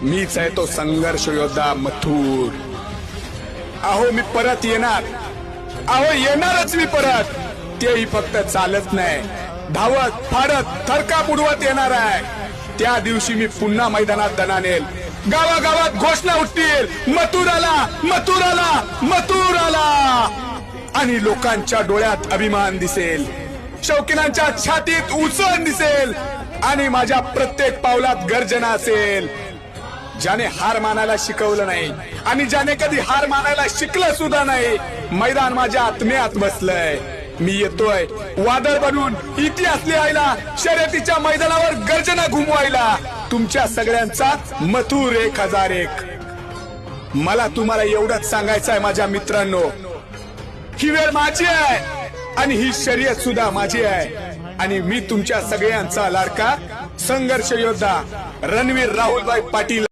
मीच आहे तो संघर्ष योद्धा मथुर। अहो मी परत येणार, अहो येणारच मी परत। तेही फक्त चालत नाही, धावत फाडत थरकाप उडवत येणार आहे। त्या दिवशी मी पुन्हा मैदानात दणानेल, गावागावात घोषणा उठतील, मथुर आला, मथुर आला, मथुर आला। आणि लोकांच्या डोळ्यात अभिमान दिसेल, शौकीनांच्या छातीत उसण दिसेल आणि माझ्या प्रत्येक पावलात गर्जना असेल। ज्याने हार मानायला शिकवलं नाही आणि ज्याने कधी हार मानायला शिकलं सुद्धा नाही, मैदान माझ्या आत्म्यात बसलंय। मी येतोय वादळ बनून इतिहास लिहायला, शर्यतीच्या मैदानावर गर्जना घुमवायला। तुमच्या सगळ्यांचा मथुर 1001। मला तुम्हाला एवढंच सांगायचं आहे माझ्या मित्रांनो, ही वेळ माझी आहे आणि ही शर्यत सुद्धा माझी आहे। आणि मी तुमच्या सगळ्यांचा लाडका संघर्ष योद्धा रणवीर राहुलभाई पाटील।